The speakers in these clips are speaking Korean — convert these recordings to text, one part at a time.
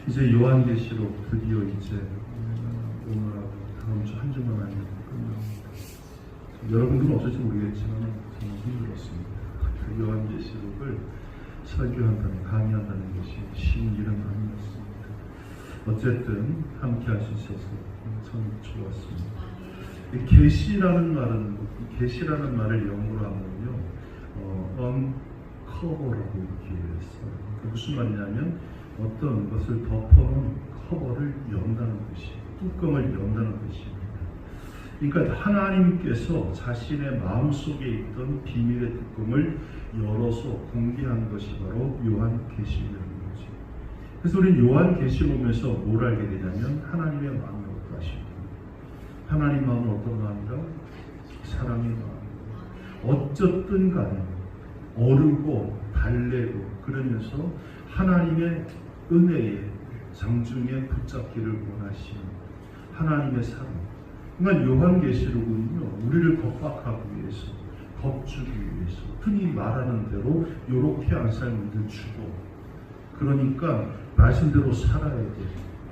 이제 요한계시록 드디어 이제 오늘하고 다음 주 한 주만 아니면 끝납니다. 여러분들은 어쩔지 모르겠지만 저는 힘들었습니다. 요한계시록을 설교한다는, 강의한다는 것이 쉬운 일은 아니었습니다. 어쨌든 함께 할 수 있어서 참 좋았습니다. 계시라는 말을 영어로 하면요, uncover라고 이렇게 써요. 무슨 말이냐면 어떤 것을 덮어놓은 커버를 연다는 것이, 뚜껑을 연다는 것입니다. 그러니까 하나님께서 자신의 마음속에 있던 비밀의 뚜껑을 열어서 공개한 것이 바로 요한계시록이라는 거죠. 그래서 우리는 요한계시록에서 뭘 알게 되냐면 하나님의 마음이 어떠하십니까? 하나님 마음은 어떤 마음이라? 사랑의 마음. 어쨌든 간에 어르고 달래고 그러면서 하나님의 은혜에 장중에 붙잡기를 원하시는 하나님의 사랑. 그러니까 요한계시록은요, 우리를 겁박하기 위해서, 겁주기 위해서, 흔히 말하는 대로 요렇게 안 살면 늦추고, 그러니까 말씀대로 살아야 돼,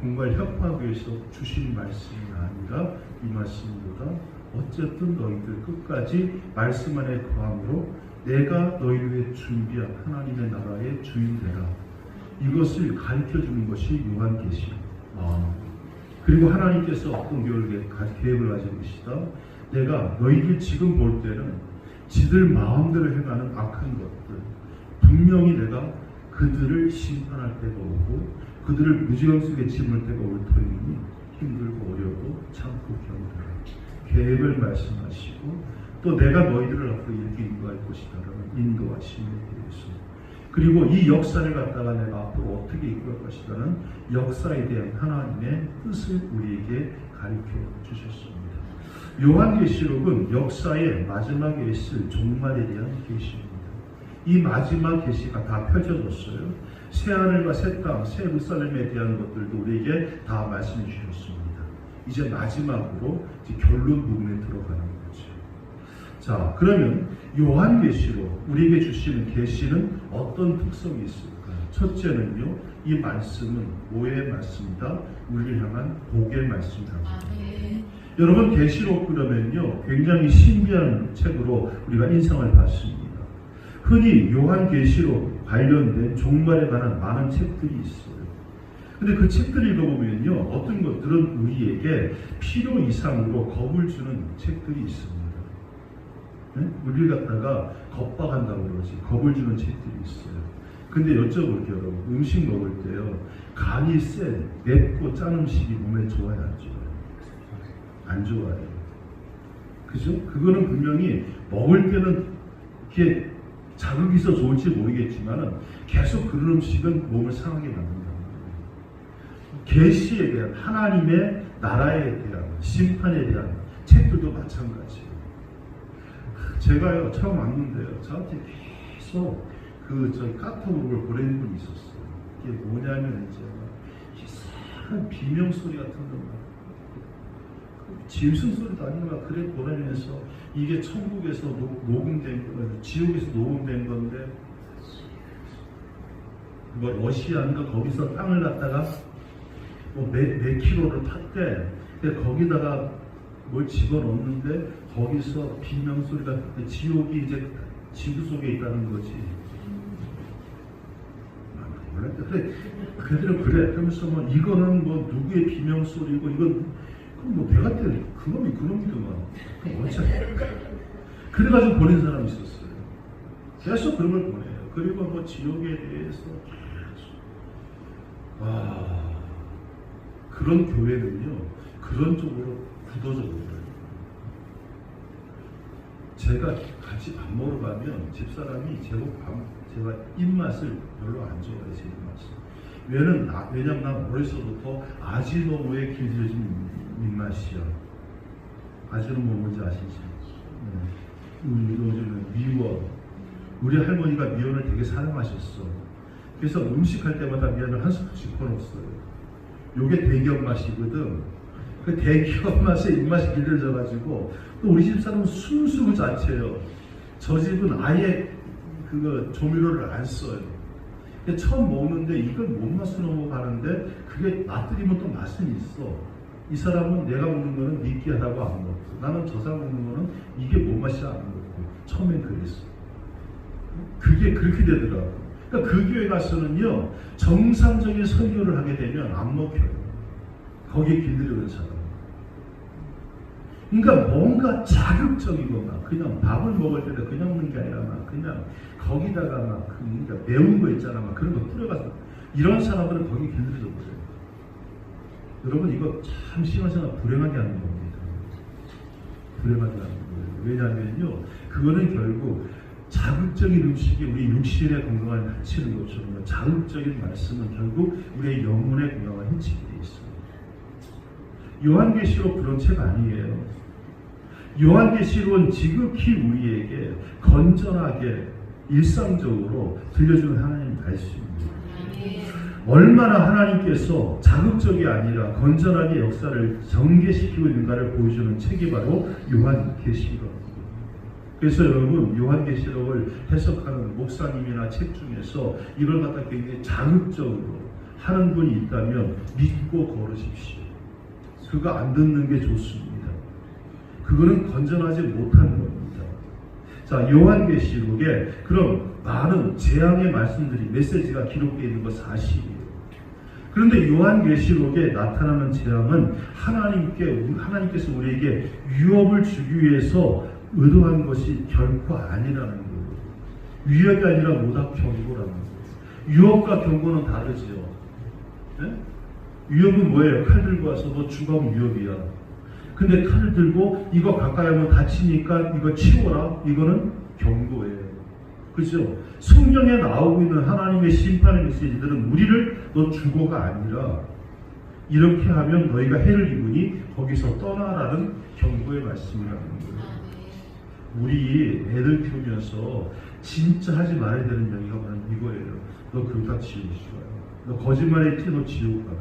공부를 협박하기 위해서 주신 말씀이 아니라 이 말씀보다 어쨌든 너희들 끝까지 말씀 안에 거함으로 내가 너희를 위해 준비한 하나님의 나라의 주인 되라. 이것을 가르쳐주는 것이 요한계시록. 그리고 하나님께서 어떤 계획을 가지고 계시다. 내가 너희들 지금 볼 때는 지들 마음대로 해가는 악한 것들, 분명히 내가 그들을 심판할 때가 오고 그들을 무지경 속에 집을 때가 올 터이니 힘들고 어려워도 참고 견뎌라. 계획을 말씀하시고 또 내가 너희들을 앞으로 이렇게 인도할 것이다라는 인도하심에 대해서, 그리고 이 역사를 갖다가 내가 앞으로 어떻게 이끌 것이라는 역사에 대한 하나님의 뜻을 우리에게 가르쳐 주셨습니다. 요한계시록은 역사의 마지막에 있을 종말에 대한 계시입니다. 이 마지막 계시가 다 펼쳐졌어요. 새하늘과 새 땅, 새 예루살렘에 대한 것들도 우리에게 다 말씀해 주셨습니다. 이제 마지막으로 이제 결론 부분에 들어가는 거죠. 자, 그러면 요한계시록 우리에게 주시는 계시는 어떤 특성이 있을까요? 첫째는요, 이 말씀은 뭐의 말씀이다? 우리를 향한 복의 말씀이다. 여러분, 계시록 그러면요, 굉장히 신비한 책으로 우리가 인상을 받습니다. 흔히 요한계시록 관련된 종말에 관한 많은 책들이 있어요. 근데 그 책들을 읽어보면요, 어떤 것들은 우리에게 필요 이상으로 겁을 주는 책들이 있습니다. 네? 우리를 갖다가 겁박한다고 그러지, 겁을 주는 책들이 있어요. 근데 여쭤볼게요, 여러분. 음식 먹을 때요, 간이 센 맵고 짠 음식이 몸에 좋아요, 안 좋아요? 안 좋아요. 그죠? 그거는 분명히 먹을 때는 이렇게 자극이 있어 좋을지 모르겠지만 계속 그런 음식은 몸을 상하게 만든다는 거예요. 계시에 대한, 하나님의 나라에 대한, 심판에 대한 책들도 마찬가지예요. 제가요, 처음 왔는데요, 저한테 계속 저희 카톡으로 보내는 분이 있었어요. 이게 뭐냐면 이제 이상한 비명소리 같은 거, 짐승 소리도 아니고 그래 보내면서 이게 천국에서 녹음된 거, 지옥에서 녹음된 건데, 뭐 러시아인가 거기서 땅을 갖다가 몇 킬로를 탔대. 근데 거기다가 뭘 집어넣는데 거기서 비명소리가, 지옥이 이제 지구 속에 있다는 거지. 그래, 그들은 그래. 그러면서 뭐 이거는 뭐 누구의 비명소리고, 이건 그럼 뭐 내가 때 그놈이 그놈이더만. 그래가지고 보낸 사람이 있었어요. 계속 그런 걸 보내요. 그리고 뭐 지옥에 대해서 그런 교회는요, 그런 쪽으로 굳어져 버려요. 제가 같이 밥 먹으러 가면 집사람이 제가 입맛을 별로 안 좋아해요. 제 입맛을. 왜냐면 난 어려서부터 아지노모에 길들여진 입맛이야. 아지노모 뭔지 아시지? 요즘은 미원. 우리 할머니가 미원을 되게 사랑하셨어. 그래서 음식할 때마다 미원을 한 스푼씩 퍼넣었어요. 요게 대기업 맛이거든. 그 대기업 맛에 입맛이 길들여져가지고, 또 우리 집 사람은 순수 그 자체예요. 저 집은 아예 그거 조미료를 안 써요. 근데 처음 먹는데 이걸 못 맛으로 넘어가는데 그게 맛들이면 또 맛은 있어. 이 사람은 내가 먹는 거는 느끼하다고 안 먹고 나는 저 사람 먹는 거는 이게 못 맛이 안 먹고 처음엔 그랬어. 그게 그렇게 되더라고. 그러니까 그 교회 가서는요 정상적인 설교를 하게 되면 안 먹혀요. 거기에 길들여진 사람. 그러니까 뭔가 자극적이거나 그냥 밥을 먹을 때도 그냥 먹는 게 아니라 막 그냥 거기다가 막 그러니까 매운 거 있잖아 막 그런 거 뿌려가지고 이런 사람들은 거기 길들여져 버려요. 여러분 이거 참 신앙생활 불행하게 하는 겁니다. 불행하게 하는 거예요. 왜냐하면요 그거는 결국 자극적인 음식이 우리 육신의 건강을 해치는 것처럼 자극적인 말씀은 결국 우리의 영혼의 건강을 해치게 돼 있어요. 요한계시록 그런 책 아니에요. 요한계시록은 지극히 우리에게 건전하게 일상적으로 들려주는 하나님의 말씀입니다. 얼마나 하나님께서 자극적이 아니라 건전하게 역사를 전개시키고 있는가를 보여주는 책이 바로 요한계시록. 그래서 여러분 요한계시록을 해석하는 목사님이나 책 중에서 이걸 갖다 굉장히 자극적으로 하는 분이 있다면 믿고 걸으십시오. 그거 안 듣는 게 좋습니다. 그거는 건전하지 못한 겁니다. 자, 요한계시록에 그럼 많은 재앙의 말씀들이 메시지가 기록되어 있는 거 사실이에요. 그런데 요한계시록에 나타나는 재앙은 하나님께서 우리에게 유업을 주기 위해서 의도한 것이 결코 아니라는 거예요. 위협이 아니라 모닥 경고라는 거예요. 유업과 경고는 다르죠. 네? 위협은 뭐예요? 칼 들고 와서 너 죽으면 위협이야. 근데 칼을 들고 이거 가까이 하면 다치니까 이거 치워라. 이거는 경고예요. 그죠? 성경에 나오고 있는 하나님의 심판의 메시지들은 우리를 너 죽어가 아니라 이렇게 하면 너희가 해를 입으니 거기서 떠나라는 경고의 말씀이라는 거예요. 우리 애들 키우면서 진짜 하지 말아야 되는 얘기가 바로 이거예요. 너 그러다 지옥 가요. 너 거짓말했지? 너 지옥 가요.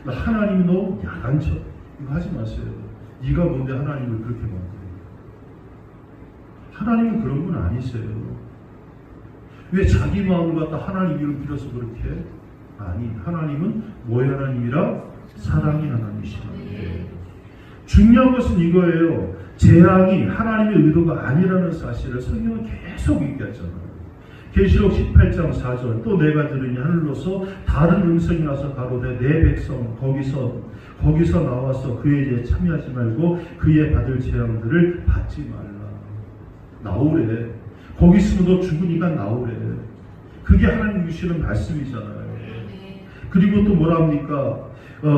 너 하나님 너 야단쳐. 이거 하지 마세요. 네가 뭔데 하나님을 그렇게 만들어요. 하나님은 그런 분 아니세요. 왜 자기 마음을 갖다 하나님 이름 빌어서 그렇게 해? 아니, 하나님은 뭐의 하나님이라? 사랑의 하나님이시라는. 중요한 것은 이거예요. 재앙이 하나님의 의도가 아니라는 사실을 성경은 계속 얘기하잖아요. 계시록 18장 4절 또 내가 들으니 하늘로서 다른 음성이 와서 가로되 내 백성 거기서 나와서 그에 대해 참여하지 말고 그의 받을 재앙들을 받지 말라. 나오래. 거기 있으면 너 죽으니까 나오래. 그게 하나님 주시는 말씀이잖아요. 그리고 또 뭐라 합니까?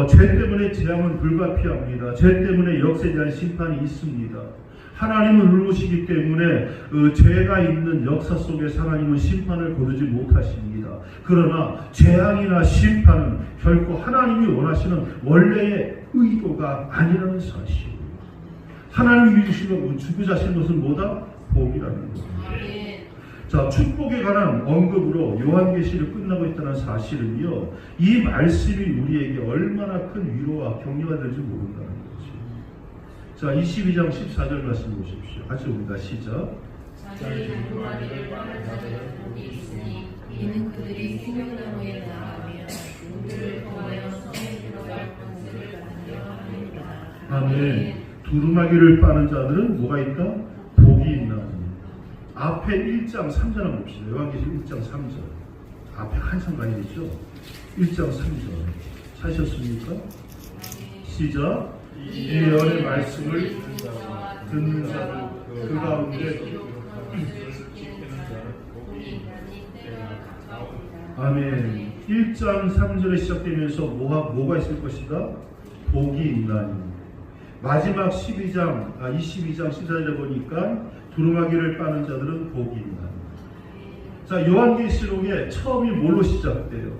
죄 때문에 재앙은 불가피합니다. 죄 때문에 역사에 대한 심판이 있습니다. 하나님은 의로우시기 때문에 죄가 있는 역사 속에서 하나님은 심판을 거두지 못하십니다. 그러나 재앙이나 심판은 결코 하나님이 원하시는 원래의 의도가 아니라는 사실이에요. 하나님이 주시는 주고자 하시는 것은 뭐다? 복이라는 겁니다. 자, 축복에 관한 언급으로 요한계시를 끝나고 있다는 사실은요, 이 말씀이 우리에게 얼마나 큰 위로와 격려가 될지 모른다는 거죠. 자, 22장 14절 말씀 보십시오. 같이 봅니다. 시작. 자기의 전도하기를 빠른 자들은 복이 있으니 이는 그들이 생명나무에 나아가며 우리를 통하여 성에 들어갈 권세를 받으려 함이니라. 아멘. 두루마기를 빠는 자들은 뭐가 있다? 복이 있나. 앞에 1장 3절 한번 봅시다. 요한계시록 1장 3절. 앞에 한참 가야 되죠? 1장 3절. 찾으셨습니까? 시작. 이 예언의 말씀을 듣는 자들 그 가운데 아멘. 1장 3절에 시작되면서 뭐가 있을 것이다? 복이 있나니. 마지막 22장 14절에 보니까 두루마기를 빠는 자들은 복이 있나니. 자, 요한계시록의 처음이 뭘로 시작돼요?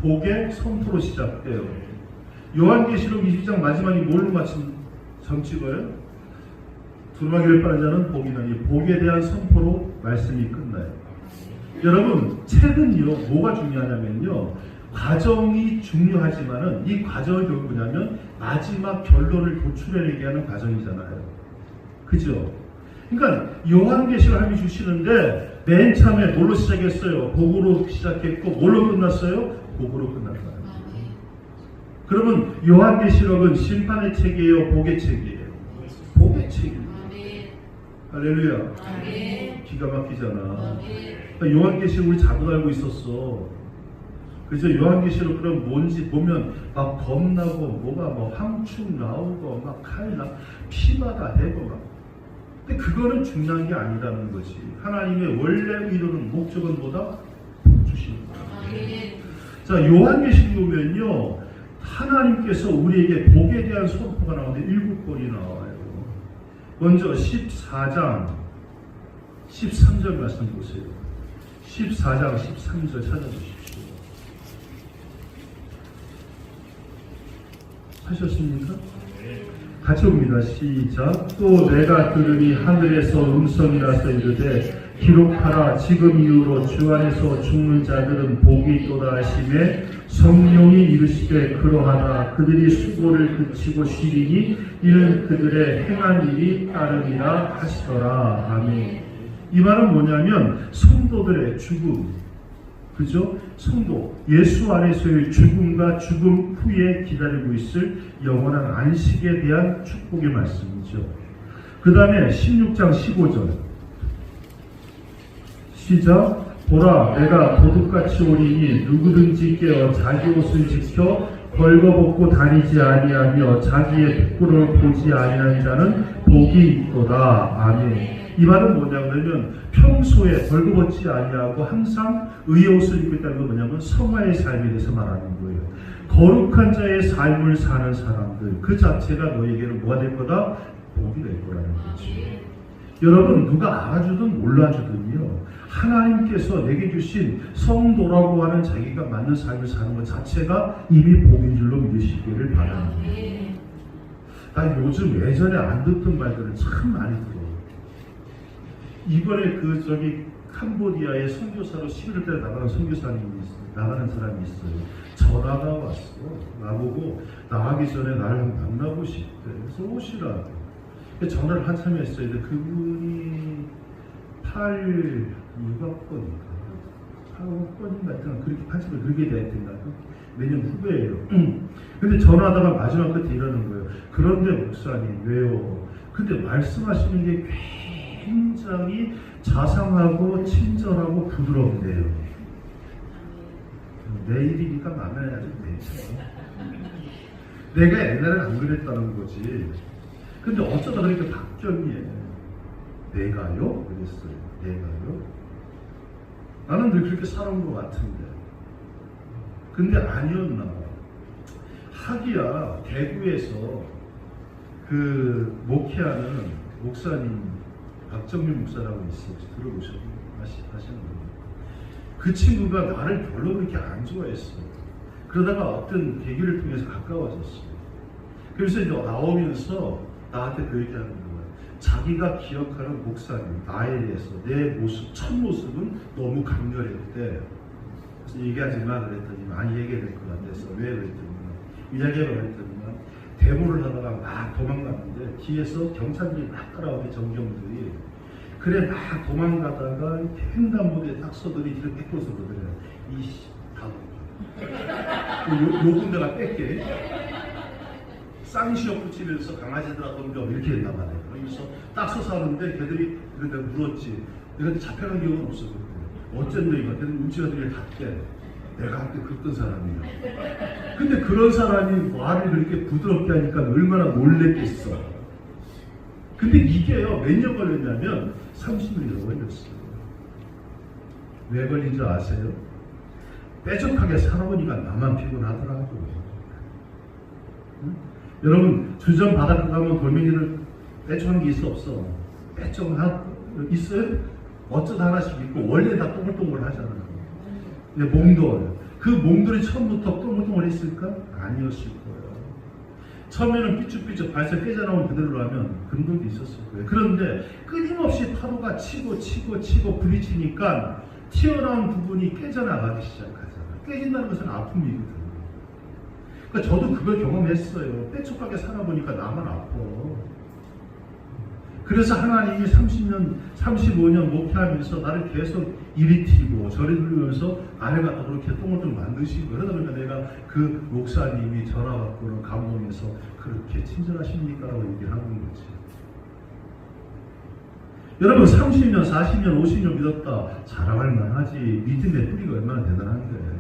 복의 선포로 시작돼요. 요한계시록 20장 마지막이 뭘로 점 찍어요? 두루마기를 빠는 자는 복이 있나니. 복에 대한 선포로 말씀이 끝나요. 여러분, 책은요 뭐가 중요하냐면요, 과정이 중요하지만은 이 과정이 결국 뭐냐면 마지막 결론을 도출해내게 하는 과정이잖아요. 그죠? 그러니까 요한계시를 하나님이 주시는데 맨 처음에 뭘로 시작했어요? 복으로 시작했고 뭘로 끝났어요? 복으로 끝났어요. 그러면 요한계시록은 심판의 책이에요? 복의 책이에요? 복의 책이에요. 할렐루야. 기가 막히잖아. 그러니까 요한계시록 우리 잘못 알고 있었어. 그래서 요한계시록 그럼 뭔지 보면 막 겁나고 뭐가 뭐 황충 나오고 막 칼 나 피마다 해고 막. 근데 그거는 중요한 게 아니라는 거지. 하나님의 원래 의도는 목적은 뭐다? 주시는 거야. 자, 요한계시록 보면요, 하나님께서 우리에게 복에 대한 선포가 나오는데 7번이 나와요. 먼저 14장 13절 말씀 보세요. 14장 13절 찾아보십시오. 하셨습니까? 같이 봅니다. 시작. 또 내가 들으니 하늘에서 음성이 나서 이르되 기록하라. 지금 이후로 주 안에서 죽는 자들은 복이 있도다 하시매 성령이 이르시되 그러하다. 그들이 수고를 그치고 쉬리니 이는 그들의 행한 일이 따름이라 하시더라. 아멘. 이 말은 뭐냐면 성도들의 죽음, 그죠? 성도, 예수 안에서의 죽음과 죽음 후에 기다리고 있을 영원한 안식에 대한 축복의 말씀이죠. 그 다음에 16장 15절 시작. 보라, 내가 도둑같이 오리니 누구든지 깨어 자기 옷을 지켜 벌거벗고 다니지 아니하며 자기의 부끄러움을 보지 아니하는 자는 복이 있도다. 아멘. 이 말은 뭐냐면 평소에 벌거벗지 아니하고 항상 의의 옷을 입고 있다는 건 뭐냐면 성화의 삶에 대해서 말하는 거예요. 거룩한 자의 삶을 사는 사람들, 그 자체가 너에게는 뭐가 될 거다? 복이 될 거라는 거죠. 여러분, 누가 알아주든 몰라주든요, 하나님께서 내게 주신 성도라고 하는 자기가 맞는 삶을 사는 것 자체가 이미 복인 줄로 믿으시기를 바랍니다. 나 요즘 예전에 안 듣던 말들은 참 많이 들어요. 이번에 캄보디아에 선교사로 11월달에 나가는 선교사님이 있어요. 나가는 사람이 있어요. 전화가 왔어. 나보고 나가기 전에 나를 만나고 싶대. 그래서 오시라고. 전화를 한참 했어요. 근데 그분이 8,600번인가 8,500번인가 하여튼 그렇게 한참 그렇게 됐던가 매년 후배예요. 근데 전화하다가 마지막 끝에 이러는 거예요. 그런데 목사님 왜요? 근데 말씀하시는 게 굉장히 자상하고 친절하고 부드럽네요. 내 일이니까 마음에 안 드네. 내가 옛날엔 안 그랬다는 거지. 근데 어쩌다 그렇게 바뀌었니? 내가요? 그랬어요. 내가요? 나는 늘 그렇게 살아온 것 같은데. 근데 아니었나 봐. 하기야 대구에서 그 목회하는 목사님 박정민 목사라고 있어. 혹시 들어보셨나요? 하시는 분이요. 그 친구가 나를 별로 그렇게 안 좋아했어. 그러다가 어떤 계기를 통해서 가까워졌어. 그래서 이제 나오면서 나한테 그 얘기하는 거야. 자기가 기억하는 목사님, 나에 대해서 내 모습, 첫 모습은 너무 강렬했대. 그래서 얘기하지 마 그랬더니 많이 얘기해야 될 것 같아서 왜 그랬더니 이야기해봐 그랬더니 데모를 하다가 막 도망갔는데 뒤에서 경찰들이 막 따라오게 정경들이 그래 막 도망가다가 횡단보도에 딱 서더니 뒤를 뺏고서 그러더래. 이씨 다 요 군데가 뺏게 쌍시역 붙이면서 강아지들하고 덤벼 이렇게 했나 봐요. 그래서 딱 서서 하는데 걔들이 내가 물었지. 내가 잡혀간 기억은 없어. 어쨌든 이거 걔들 눈치가 되게 같게 내가 한때 그랬던 사람이야. 근데 그런 사람이 말을 그렇게 부드럽게 하니까 얼마나 놀랬겠어. 근데 이게요 몇 년 걸렸냐면 30년이 걸렸어요. 왜 걸린 줄 아세요? 빼족하게 살아보니까 나만 피곤하더라고요. 응? 여러분 주전 바닷가 가면 돌멩이를 빼족한 게 있어 없어? 빼족한 있어요? 어쩌다 하나씩 있고 원래 다 동글동글 하잖아요. 몽돌. 그 몽돌이 처음부터 동글동글 했을까? 아니었을 거예요. 처음에는 삐쭉삐쭉 발색 깨져나온 그대로 하면 금동도 있었을 거예요. 그런데 끊임없이 파도가 치고 부딪히니까 튀어나온 부분이 깨져나가기 시작하잖아요. 깨진다는 것은 아픔이거든요. 그러니까 저도 그걸 경험했어요. 빼촉하게 살아보니까 나만 아파. 그래서 하나님이 30년, 35년 목회하면서 나를 계속 이리 튀고 저리 돌리면서 아내가 그렇게 똥을 좀 만드시고 그러다 보니까 내가 그 목사님이 전화 받고는 감동해서 그렇게 친절하십니까? 라고 얘기를 하는 거지. 여러분 30년, 40년, 50년 믿었다 자랑할 만하지. 믿음의 뿌리가 얼마나 대단한데.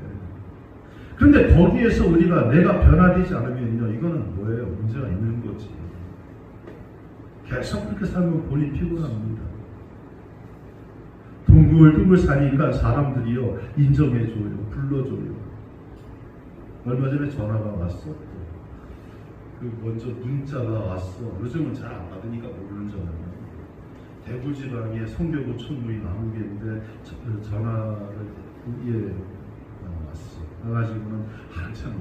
그런데 거기에서 우리가 내가 변화되지 않으면요, 이거는 뭐예요? 문제가 있는 거지. 계속 그렇게 살면 본인 피곤합니다. 둥글둥글 사니까 사람들이요 인정해줘요, 불러줘요. 얼마 전에 전화가 왔어. 그 먼저 문자가 왔어. 요즘은 잘 안 받으니까 모르는 전화는. 대구 지방에 성교구 촌문이 나무개인데 전화를 왔어. 그래가지고는 한참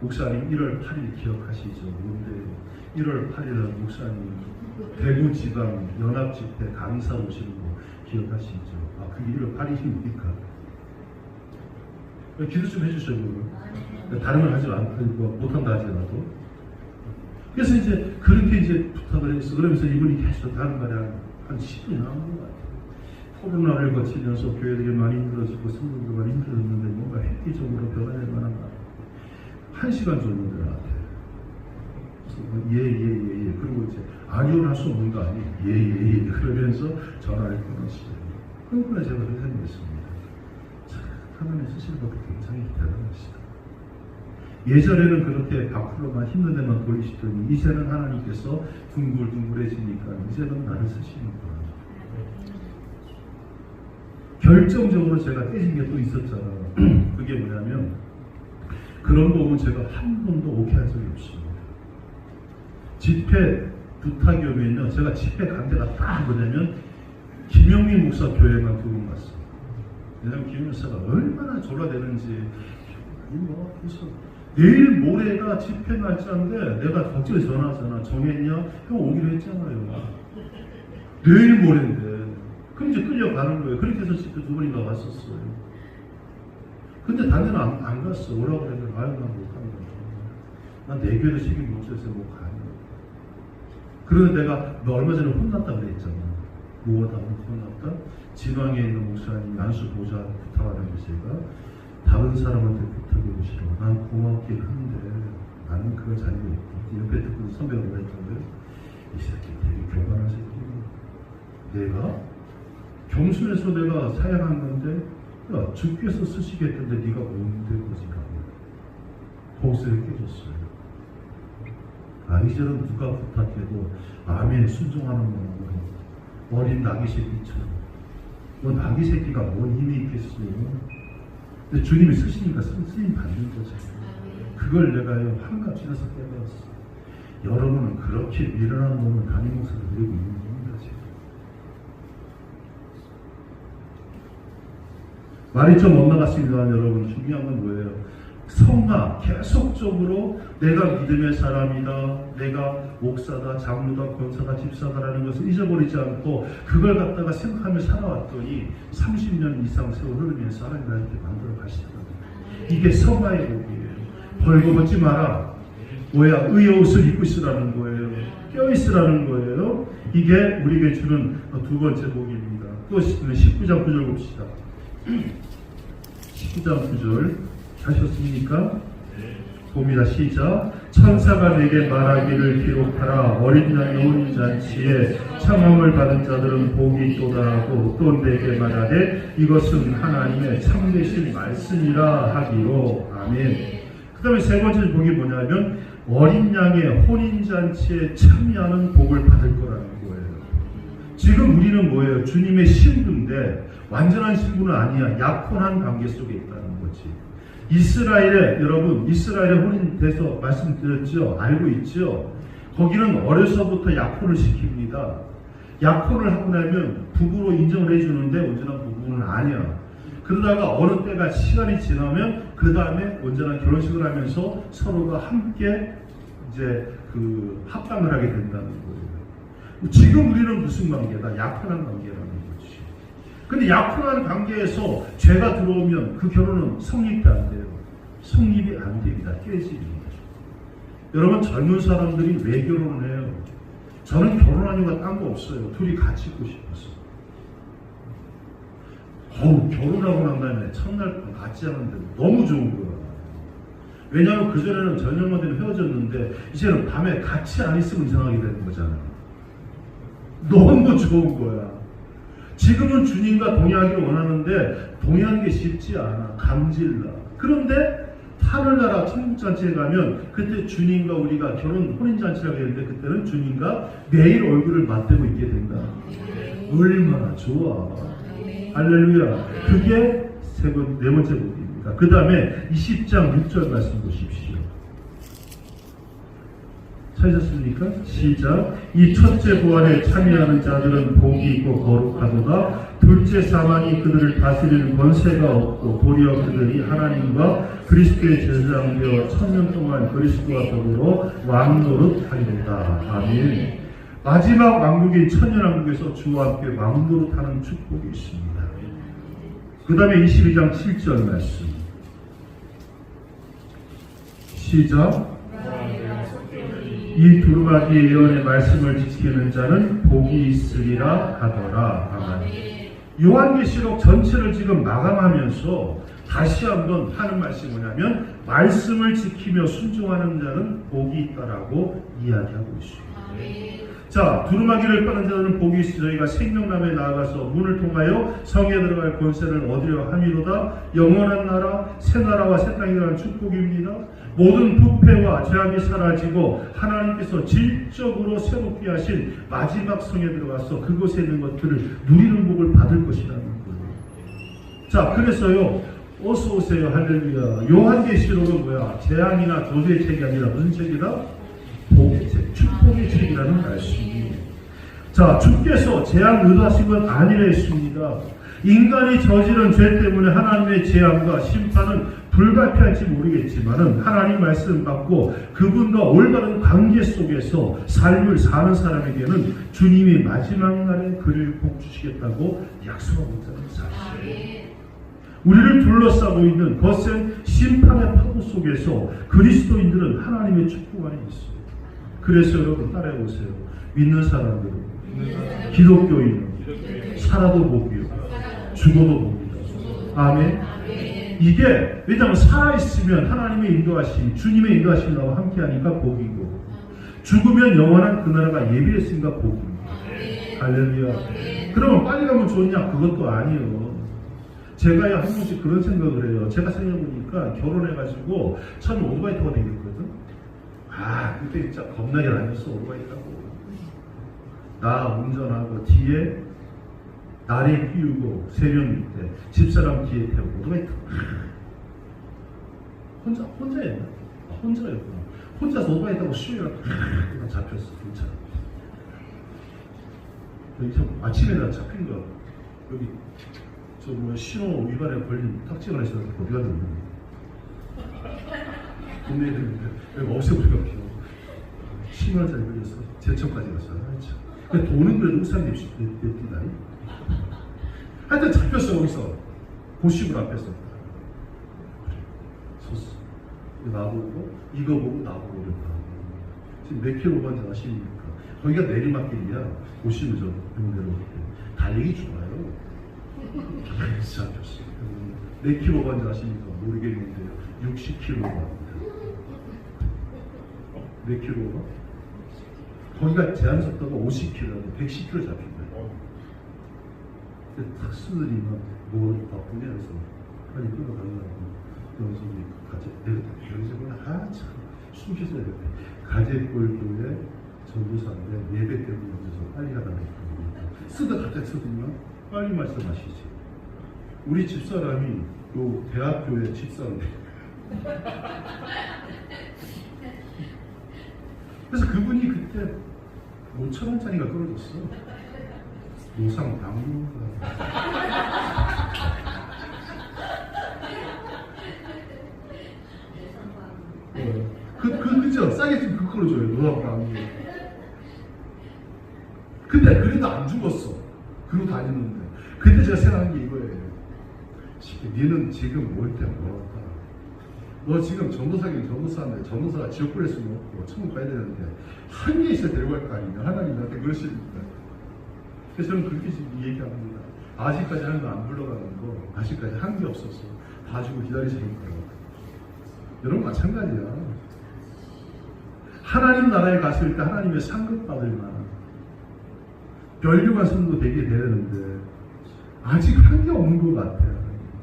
목사님 1월 8일 기억하시죠? 뭔데 1월 8일은 목사님 대구 지방 연합 집회 강사 오시는 거 기억하시죠? 아 그게 1월 8일입니까? 기도 좀 해주셔요. 다른 걸 하지 않고 못한다 하지라도. 그래서 이제 그렇게 이제 부탁을 했어. 그러면서 이분이 계속 다른 말에 한 10분이 나온 것 같아요. 코로나를 거치면서 교회들이 많이 힘들어지고 성도들 많이 힘들어졌는데 뭔가 획기적으로 변화될 만한 말. 1시간 줬는데 나한테. 예. 그리고 이제 아니오를 할 수 없는 거 아니에요. 예. 그러면서 전화를 끊었어요. 끊고 제가 그렇게 생각했습니다. 참, 하나님 쓰시는 것도 굉장히 대단하시다. 예전에는 그렇게 밖으로만 힘든 데만 보이시더니 이제는 하나님께서 둥글둥글해지니까 이제는 나를 쓰시는구나. 결정적으로 제가 깨진 게 또 있었잖아요. 그게 뭐냐면 그런 부분 제가 한 번도 오케이 한 적이 없습니다. 집회 부탁이 오면요, 제가 집회 간 데가 딱 뭐냐면 김영민 목사 교회만 2번 갔어요. 왜냐면 김영민 목사가 얼마나 졸라대는지. 그래서 내일 모레가 집회 날짜인데 내가 갑자기 전화하잖아. 정했냐? 형 오기로 했잖아요. 내일 모레인데. 그럼 이제 끌려가는 거예요. 그렇게 해서 집회 2번인가 왔었어요. 근데 당연히 안 갔어. 오라고 그랬는데 아유 난 못 간다. 난 내 교회도 책임 못 져서 못 가요. 그런데 내가 너 얼마 전에 혼났다 그랬잖아. 뭐하다 혼났다? 지방에 있는 목사님 안수 보좌 부탁하는데 제가 다른 사람한테 부탁해 보시라. 난 고맙긴 한데 나는 그걸 잘 모르겠고 옆에 듣고 선배가 뭐라 했던데 이 새끼 되게 교만한 새끼. 내가 경순해서 내가 사양한 건데 야 주께서 쓰시겠던데 네가 뭔데 거지라고 복수를 깨줬어요. 아 이제는 누가 부탁해도 아멘 순종하는 거고 어린 나귀 새끼처럼 뭐 나귀 새끼가 뭔 힘이 있겠어요. 근데 주님이 쓰시니까 쓰임 받는 거죠. 그걸 내가요 한갑 지나서 깨달았어. 여러분은 그렇게 미련한 몸을 담임 목사를 누리고 있는 겁니다. 지금. 말이 좀 엇나갔습니다만 여러분 중요한 건 뭐예요? 성화 계속적으로 내가 믿음의 사람이다, 내가 목사다, 장로다, 권사다, 집사다라는 것을 잊어버리지 않고 그걸 갖다가 생각하며 살아왔더니 30년 이상 세월 흐르면서 하나님 나한테 만들어 가시더라고요. 이게 성화의 복이에요. 벌거벗지 마라. 뭐야? 의의 옷을 입고 있으라는 거예요. 껴있으라는 거예요. 이게 우리에게 주는 2번째 복입니다. 또 19장 9절 봅시다. 19장 9절 하셨습니까? 봅니다. 시작. 천사가 내게 말하기를 기록하라. 어린 양의 혼인잔치에 청함을 받은 자들은 복이 있도다 하고 또 내게 말하되 이것은 하나님의 참되신 말씀이라 하기로. 아멘. 그 다음에 세 번째 복이 뭐냐면 어린 양의 혼인잔치에 참여하는 복을 받을 거라는 거예요. 지금 우리는 뭐예요? 주님의 신부인데 완전한 신부는 아니야. 약혼한 관계 속에 있다는 거지. 이스라엘에 여러분 이스라엘에 혼인돼서 말씀드렸죠. 알고 있죠. 거기는 어려서부터 약혼을 시킵니다. 약혼을 하고 나면 부부로 인정을 해주는데 온전한 부부는 아니야. 그러다가 어느 때가 시간이 지나면 그 다음에 온전한 결혼식을 하면서 서로가 함께 이제 그 합방을 하게 된다는 거예요. 지금 우리는 무슨 관계다? 약혼한 관계라는 거지. 근데 약혼한 관계에서 죄가 들어오면 그 결혼은 성립이 안 돼요. 성립이 안 됩니다. 깨집니다. 여러분 젊은 사람들이 왜 결혼을 해요? 저는 결혼한 이유가 딴 거 없어요. 둘이 같이 있고 싶어서. 결혼하고 난 다음에 첫날 밤 같이 하는데 너무 좋은 거야. 왜냐하면 그전에는 저녁만 되면 헤어졌는데 이제는 밤에 같이 안 있으면 이상하게 되는 거잖아. 너무 좋은 거야. 지금은 주님과 동의하기를 원하는데 동의하는 게 쉽지 않아. 감질나. 그런데 하늘나라 천국잔치에 가면 그때 주님과 우리가 혼인잔치라고 했는데 그때는 주님과 매일 얼굴을 맞대고 있게 된다. 얼마나 좋아. 할렐루야. 그게 네 번째 복입니다. 그 다음에 20장 6절 말씀 보십시오. 찾으셨습니까? 시작. 이 첫째 부활에 참여하는 자들은 복이 있고 거룩하도다. 둘째 사망이 그들을 다스리는 권세가 없고 도리어 그들이 하나님과 그리스도의 제사장되어 1000년 동안 그리스도와 더불어 왕노릇하리로다. 아멘. 마지막 왕국인 천년왕국에서 주와 함께 왕노릇하는 축복이 있습니다. 그 다음에 22장 7절 말씀 시작. 이 두루마기 예언의 말씀을 지키는 자는 복이 있으리라 하더라. 아멘. 요한계시록 전체를 지금 마감하면서 다시 한번 하는 말씀이 뭐냐면 말씀을 지키며 순종하는 자는 복이 있다라고 이야기하고 있습니다. 자, 두루마기를 빠는 자들은 복이 있으 저희가 생명나무에 나아가서 문을 통하여 성에 들어갈 권세를 얻으려 함이로다. 영원한 나라, 새 나라와 새 땅이라는 축복입니다. 모든 부패와 죄악이 사라지고 하나님께서 질적으로 새롭게 하신 마지막 성에 들어가서 그곳에 있는 것들을 누리는 복을 받을 것이라는 거예요. 자, 그래서요, 어서 오세요. 할렐루야. 요한계시록은 뭐야? 재앙이나 조세의 책이 아니라 무슨 책이다? 복의 책, 축복의 책이라는 말씀이에요. 자, 주께서 재앙 의도하신 건 아니라 했습니다. 인간이 저지른 죄 때문에 하나님의 재앙과 심판은 불가피할지 모르겠지만은 하나님 말씀 받고 그분과 올바른 관계 속에서 삶을 사는 사람에게는 주님이 마지막 날에 그를 복 주시겠다고 약속하고 있다는 사실이에요. 우리를 둘러싸고 있는 거센 심판의 파도 속에서 그리스도인들은 하나님의 축복 안에 있어요. 그래서 여러분 따라해보세요. 믿는 사람들은 기독교인은 살아도 복이요 죽어도 복이다. 아멘. 이게 왜냐하면 살아있으면 하나님의 인도하심, 주님의 인도하심이 나와 함께하니까 복이고 죽으면 영원한 그 나라가 예비했으니까 복입니다. 할렐루야. 그러면 빨리 가면 좋냐? 그것도 아니에요. 제가 한 번씩 그런 생각을 해요. 제가 생각해보니까 결혼해가지고 처음에 오토바이 타고 다녔거든. 그때 진짜 겁나게 다녔어. 오토바이 타고 나 운전하고 뒤에 나를 끼우고 3명 밑에 집사람 뒤에 태우고 오토바이 타고 혼자였나? 혼자였구나. 혼자서 오토바이 타고 쉬우가 잡혔어. 진짜 여기 참 아침에 나 잡힌 거 여기 저 뭐야 신호 위반에 걸린 탁지가 있어서 어디가 됐는데 동네에 있는데 여기 없애버리가 피워 10만원짜리 걸렸어. 제천까지 갔어. 참. 돈은 그래도 우산 냅시다. 하여튼 잡혔어. 거기서 고시물 앞에서 섰어. 나보고 이거 보고 나보고 그랬다. 지금 몇 킬로 간지 아십니까? 거기가 내리막길이야. 고시물 저 용대로 달리기 좋아요. 잡혔어. 몇 킬로 간지 아십니까? 모르겠는데요. 60킬로가. 몇 킬로가? 거기가 제한 속도가 50km, 110km 잡힌 거예요. 탁수들이 뭐 바쁘냐 해서 빨리 끌어가려고 여기서 가재 내가 여기서 보면 참 숨쉬어야 돼. 가재골교회 전도사인데 예배 때문에 오셔서 빨리 가라고 했거든요. 쓰다 갑자기 쓰더니만 빨리 말씀하시지. 우리 집사람이 요 대학교의 집사인데 그래서 그분이 그때 5,000원짜리가 떨어졌어. 노상 당분가. 그죠? 싸게 좀 그걸로 줘요. 노상 당분. 근데 그래도 안 죽었어. 그러고 다녔는데. 근데 제가 생각한 게 이거예요. 니는 지금 올 때 멀었다. 너 지금 전도사긴 전도사인데 전도사가 지옥불에 있으면 없고 천국 가야 되는데 한 개 있어야 데려갈 거 아니냐. 하나님한테 그러십니다. 그래서 저는 그렇게 지금 얘기합니다. 아직까지 하나님 안 불러가는 거 아직까지 한 게 없어서 봐주고 기다리시는 거예요. 여러분 마찬가지야. 하나님 나라에 갔을 때 하나님의 상급 받을 만한 멸류관 성도 되게 되는데 아직 한 게 없는 것 같아요.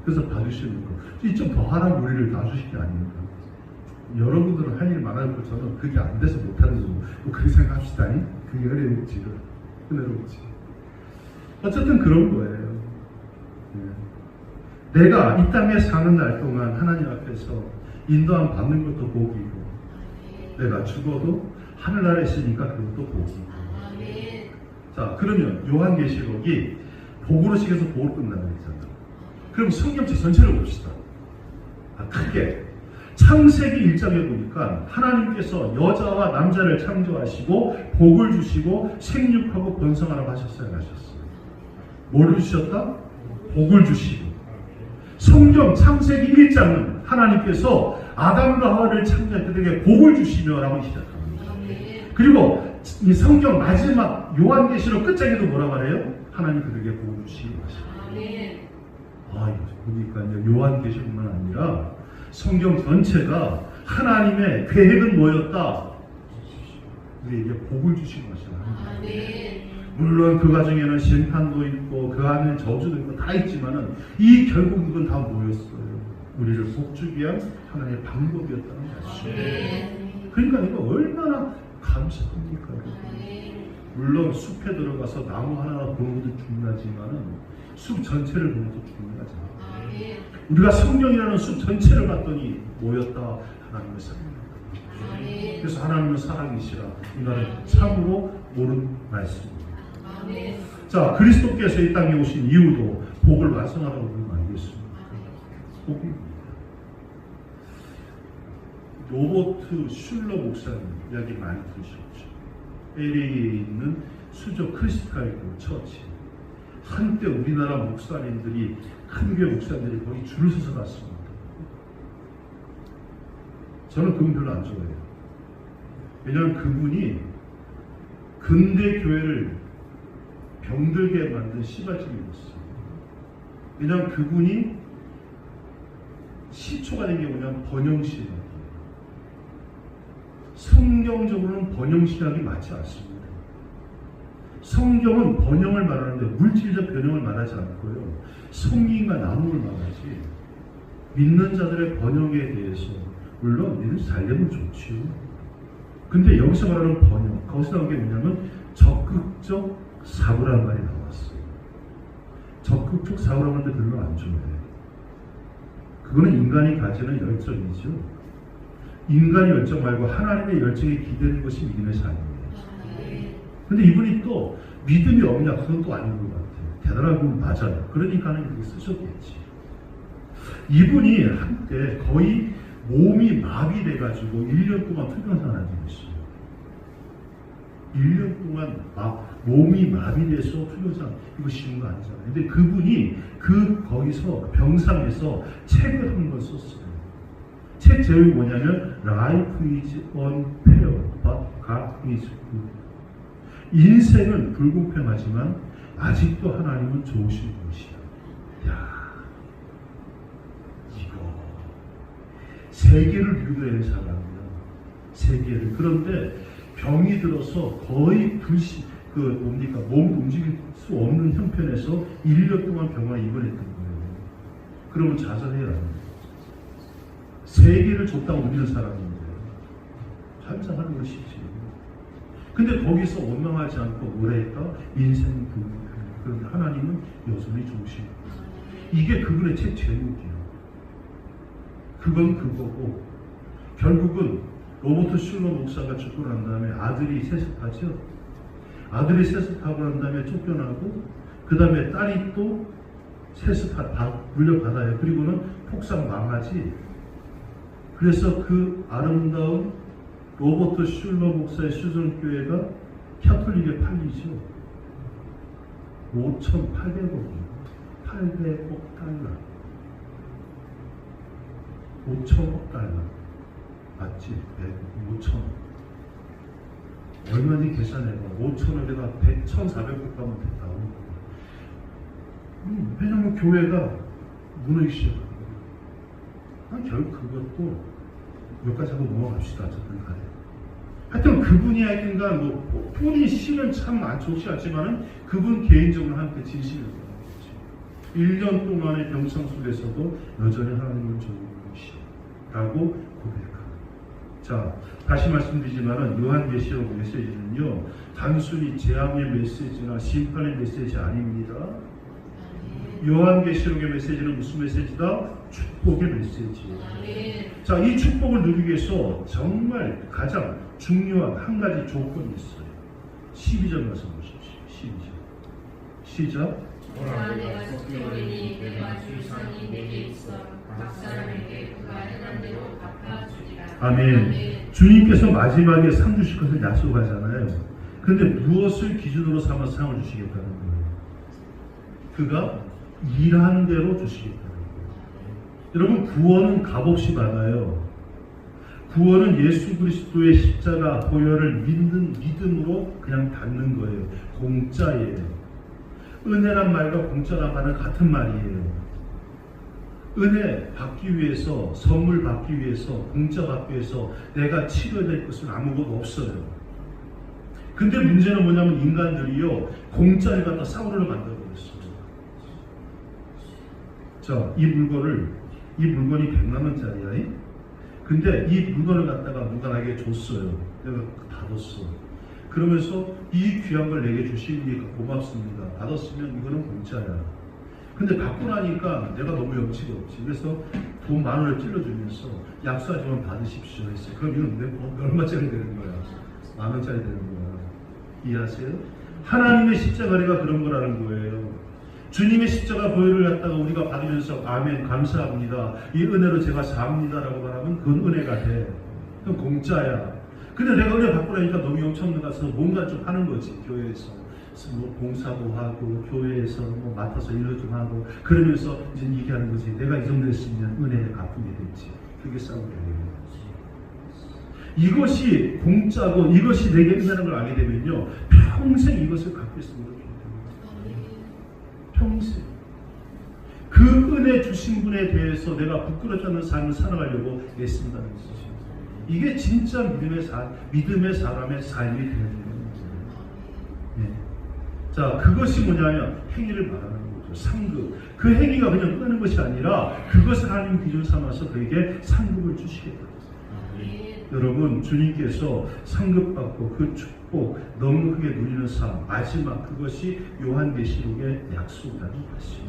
그래서 봐주시는 거. 좀 더 하라고 우리를 놔주실 게 아닙니까? 여러분들은 할 일 많아졌고 저는 그게 안 돼서 못하는 거고 뭐 그렇게 생각합시다. 그게 은혜롭지. 은혜롭지. 어쨌든 그런 거예요. 내가 이 땅에 사는 날 동안 하나님 앞에서 인도함 받는 것도 복이고 내가 죽어도 하늘나라에 있으니까 그것도 복이고. 자, 그러면 요한계시록이 복으로 시켜서 복으로 끝나는 거잖아. 그럼 성경책 전체를 봅시다. 크게 창세기 1장에 보니까 하나님께서 여자와 남자를 창조하시고 복을 주시고 생육하고 번성하라고 하셨어요, 하셨어요. 뭐를 주셨다? 복을 주시고. 성경 창세기 1장은 하나님께서 아담과 하와를 창조할 때 그에게 복을 주시며라고 시작합니다. 그리고 이 성경 마지막 요한계시록 끝장에도 뭐라 말해요? 하나님 그에게 복을 주시고 하십니다. 이거 보니까요, 요한계시록만 아니라 성경 전체가 하나님의 계획은 뭐였다? 우리에게 복을 주시는 것이다. 물론 그 과정에는 심판도 있고 그 안에 저주도 있고 다 있지만은 이 결국 이건 다 뭐였어요? 우리를 복주기 위한 하나님의 방법이었다는 것이죠. 그러니까 이거 얼마나 감사합니까? 물론 숲에 들어가서 나무 하나 보는 것도 중요하지만은 숲 전체를 보는 것도 중요하잖아요. 우리가 성령이라는 숲 전체를 봤더니 뭐였다? 하나님의 사랑이다. 그래서 하나님은 사랑이시라. 이 말은 참으로 옳은 말씀입니다. 자, 그리스도께서 이 땅에 오신 이유도 복을 완성하라고 보면 알겠습니다. 복이 로버트 슐러 목사님 이야기 많이 들으셨죠. LA에 있는 수저 크리스탈 처치. 한때 우리나라 목사님들이 큰 교회 목사님들이 거기 줄을 서서 갔습니다. 저는 그분 별로 안 좋아해요. 왜냐하면 그분이 근대 교회를 병들게 만든 시발점이었어요. 왜냐하면 그분이 시초가 된 게 뭐냐면 번영신학이에요. 성경적으로는 번영신학이 맞지 않습니다. 성경은 번영을 말하는데 물질적 번영을 말하지 않고요. 성경과 나눔을 말하지. 믿는 자들의 번영에 대해서 물론 이들 잘 되면 좋지요. 근데 여기서 말하는 번영, 거기서 나온 게 뭐냐면 적극적 사고라는 말이 나왔어요. 적극적 사고라는 말도 별로 안 좋아해요. 그거는 인간이 가지는 열정이죠. 인간의 열정 말고 하나님의 열정에 기대는 것이 믿음의 삶이에요. 근데 이분이 또 믿음이 없냐? 그건 또 아닌 것 같아요. 대단한 분 맞아요. 그러니까 하나님 그렇게 쓰셨겠지. 이분이 한때 거의 몸이 마비돼가지고 1년 동안 투병상을 하고 있어요. 1년 동안 몸이 마비돼서 투병상, 이거 쉬운 거 아니잖아요. 근데 그분이 거기서 병상에서 책을 한 권 썼어요. 책 제목이 뭐냐면 Life is unfair, but God is good. 인생은 불공평하지만 아직도 하나님은 좋으신 분이시다. 야, 이거 세계를 유도하는 사람이야. 세계를. 그런데 병이 들어서 거의 몸도 움직일 수 없는 형편에서 1년 동안 병원에 입원했던 거예요. 그러면 자살해야 합니다. 세계를 줬다고 믿는 사람인데 환장하는 것이지. 근데 거기서 원망하지 않고 뭐라 했다? 인생은 불공평해. 그런데 하나님은 여전히 좋으신 거예요. 이게 그분의 책 제목이에요. 그건 그거고 결국은 로버트 슐러 목사가 죽고 난 다음에 아들이 세습하죠. 아들이 세습하고 난 다음에 쫓겨나고 그 다음에 딸이 또 물려받아요. 그리고는 폭삭 망하지. 그래서 그 아름다운 로버트 슐러 목사의 수전교회가 캐톨릭에 팔리죠. 5,800억이요. 800억 달러. 5천억 달러. 맞지? 네, 5천억. 얼마인지 계산해봐. 5천억에다 1,400억 가면 됐다고. 왜냐면 교회가 무너지기 시작하는 거예요. 결국 그것도 여기까지 하고 넘어갑시다. 어쨌든 간에. 하여튼 그분이 하여튼가 뭐 본인 씨는 참 안 좋지 않지만은 그분 개인적으로 한테 진실을 거지. 1년 동안의 병상 속에서도 여전히 하나님은 좋은 분이시라고 고백합니다. 자, 다시 말씀드리지만은 요한계시록 메시지는요 단순히 재앙의 메시지나 심판의 메시지 아닙니다. 요한계시록의 메시지는 무슨 메시지다? 축복의 메시지예요. 자, 이 축복을 누리기 위해서 정말 가장 중요한 한 가지 조건이 있어요. 12절 말씀 보십시오. 12절 시작. 보라, 내가 속히 오리니 내가 줄 상이 내게 있어 각 사람에게 그가 행한 대로 갚아주리라. 아멘. 주님께서 마지막에 상 주실 것을 약속하잖아요. 그런데 무엇을 기준으로 삼아 상을 주시겠다는 거예요? 그가 일하는 대로 주시겠다는 거예요. 여러분, 구원은 값없이 받아요. 구원은 예수 그리스도의 십자가 보혈을 믿는 믿음으로 그냥 받는 거예요. 공짜예요. 은혜란 말과 공짜란 말은 같은 말이에요. 은혜 받기 위해서, 선물 받기 위해서, 공짜 받기 위해서 내가 치러야 될 것은 아무것도 없어요. 근데 문제는 뭐냐면 인간들이요 공짜를 갖다 싸우려고 만들어버렸어요. 자, 이 물건이 100만 원짜리야. 근데 이 물건을 갖다가 누가 나에게 줬어요. 내가 받았어. 그러면서 이 귀한 걸 내게 주시니까 고맙습니다. 받았으면 이거는 공짜야. 근데 받고 나니까 내가 너무 염치가 없지. 그래서 돈 10,000원을 찔러주면서 약속하지만 받으십시오 했어요. 그럼 이건 얼마짜리 되는 거야? 10,000원짜리 되는 거야. 이해하세요? 하나님의 십자가가 그런 거라는 거예요. 주님의 십자가 보혈을 갖다가 우리가 받으면서 아멘 감사합니다. 이 은혜로 제가 삽니다라고 말하면 그건 은혜가 돼. 그건 공짜야. 근데 내가 은혜 받고 나니까 너무 영천능 가서 뭔가 좀 하는 거지. 교회에서 뭐 봉사도 하고 교회에서 뭐 맡아서 일을 좀 하고 그러면서 이제 얘기하는 거지. 내가 이 정도 했으면 은혜를 갚으게 됐지. 그게 싸움이에요. 이것이 공짜고 이것이 내게 은혜라는 걸 알게 되면요 평생 이것을 갖고 있으면 평생 그 은혜 주신 분에 대해서 내가 부끄럽지 않는 삶을 살아가려고 애쓴다는 것이죠. 이게 진짜 믿음의 사람의 삶이 되는 거예요. 네. 자, 그것이 뭐냐면 행위를 말하는 거죠. 상급. 그 행위가 그냥 끄는 것이 아니라 그것을 하나님 기준 삼아서 그에게 상급을 주시겠다. 여러분, 주님께서 상급받고 그 축복 너무 크게 누리는 삶, 마지막 그것이 요한계시록의 약속이라는 것이죠.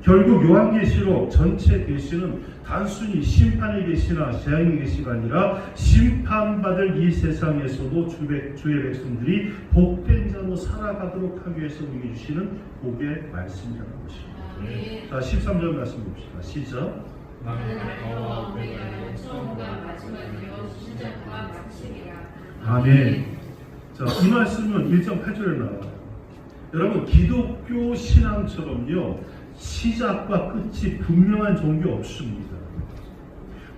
결국 요한계시록 전체 계시는 단순히 심판의 계시나 재앙의 계시가 아니라 심판받을 이 세상에서도 주의 백성들이 복된 자로 살아가도록 하기 위해서 우리에게 주시는 복의 말씀이라는 것입니다. 자, 13절 말씀 봅시다. 시작. 나는 알고 내가 처음과 마지막이요 시작과 마침이라. 아멘. 자, 이 말씀은 1.8절에 나와요. 여러분, 기독교 신앙처럼요 시작과 끝이 분명한 종교 없습니다.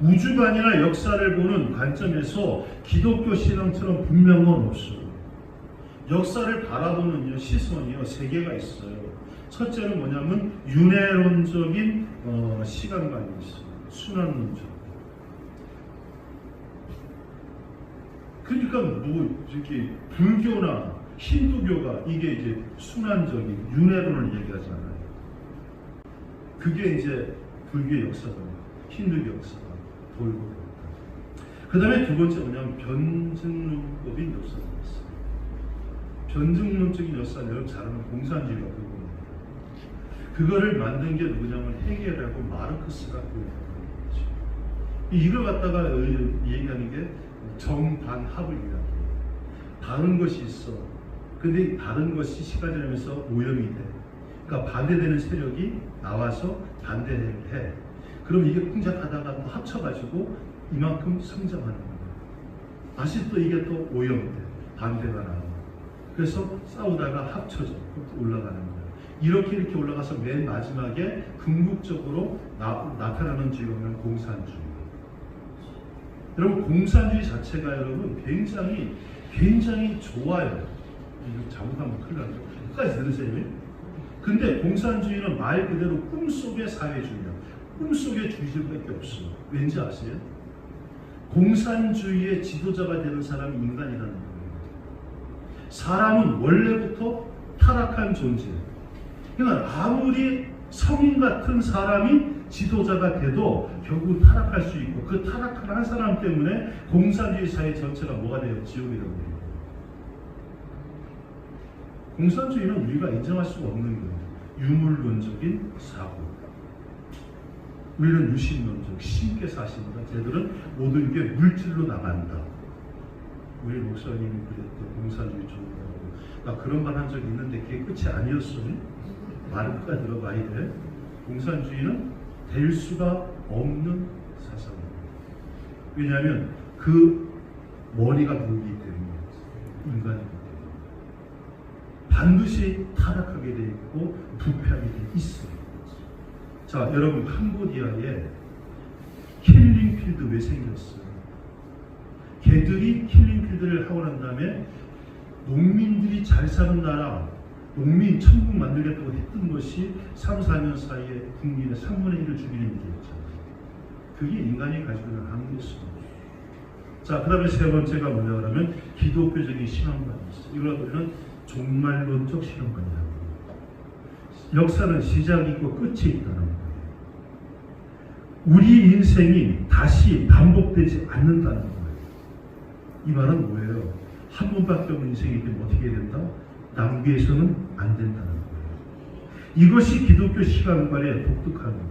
우주관이나 역사를 보는 관점에서 기독교 신앙처럼 분명한 건 없어요. 역사를 바라보는 시선이요 세 개가 있어요. 첫째는 뭐냐면 윤회론적인 시간관이 있어요. 순환론적. 그러니까 뭐 이렇게 불교나 힌두교가 이게 이제 순환적인 윤회론을 얘기하잖아요. 그게 이제 불교의 역사가, 힌두교 역사가 돌고 돌고. 그 다음에 두 번째 뭐냐면 변증론법인 역사가 있어요. 변증론적인 역사는 여러분 잘 아는 공산주의가 그거예요. 그거를 만든 게 누구냐면 헤겔하고 마르크스가 그거예요. 이걸 갖다가 얘기하는 게 정반합을 얘기해요. 다른 것이 있어. 근데 다른 것이 시간이 지나면서 오염이 돼. 그러니까 반대되는 세력이 나와서 반대해. 그럼 이게 풍작하다가 또 합쳐가지고 이만큼 성장하는 거예요. 다시 또 이게 또 오염돼. 반대가 나와. 그래서 싸우다가 합쳐져 올라가는 거예요. 이렇게 올라가서 맨 마지막에 궁극적으로 나타나는 주의가 공산주의. 여러분, 공산주의 자체가 여러분 굉장히 좋아요. 이거 잘못하면 큰일 나죠. 끝까지 들으세요. 근데 공산주의는 말 그대로 꿈속의 사회주의야. 꿈속의 주의들밖에 없어. 왠지 아세요? 공산주의의 지도자가 되는 사람이 인간이라는 거예요. 사람은 원래부터 타락한 존재예요. 그러니까 아무리 성인 같은 사람이 지도자가 돼도 결국 타락할 수 있고, 그 타락한 한 사람 때문에 공산주의 사회 전체가 뭐가 돼요? 지옥이라고 해요. 공산주의는 우리가 인정할 수가 없는 거예요. 유물론적인 사고. 우리는 유신론적, 신께 사신다. 쟤들은 모든 게 물질로 나간다. 우리 목사님이 그랬대. 공산주의 좋다고. 나 그런 말 한 적이 있는데 그게 끝이 아니었어. 말은 끝까지 들어봐야 돼. 공산주의는 될 수가 없는 사상입니다. 왜냐하면 그 머리가 누르기 때문에, 인간이기 때문에 반드시 타락하게 돼 있고 부패하게 돼 있어요. 자, 여러분, 캄보디아에 킬링필드 왜 생겼어요? 걔들이 킬링필드를 하고 난 다음에 농민들이 잘 사는 나라, 농민 천국 만들겠다고 했던 것이 3, 4년 사이에 국민의 3분의 1을 죽이는 일이었잖아요. 그게 인간이 가지고 있는 한계였습니다. 자, 그 다음에 세 번째가 뭐냐 그러면 기독교적인 신앙관이 있어요. 이걸 우리는 종말론적 신앙관이라고 합니다. 역사는 시작이 있고 끝이 있다는 거예요. 우리 인생이 다시 반복되지 않는다는 거예요. 이 말은 뭐예요? 한 번밖에 없는 인생이기 때문에 어떻게 해야 된다? 낭비해서는 안 된다는 거예요. 이것이 기독교 시간관의 독특한 겁니다.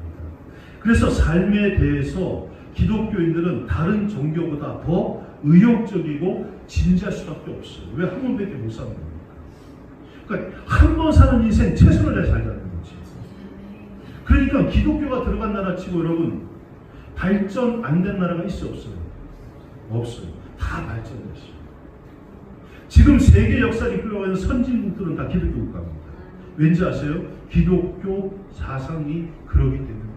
그래서 삶에 대해서 기독교인들은 다른 종교보다 더 의욕적이고 진지할 수밖에 없어요. 왜 한 번밖에 못 사는 겁니까? 그러니까 한 번 사는 인생 최선을 다해 살자는 거지. 그러니까 기독교가 들어간 나라 치고 여러분 발전 안 된 나라가 있어 없어요? 없어요. 다 발전했어요. 지금 세계 역사를 이끌어가는 선진국들은 다 기독교 국가입니다. 왠지 아세요? 기독교 사상이 그러기 때문에.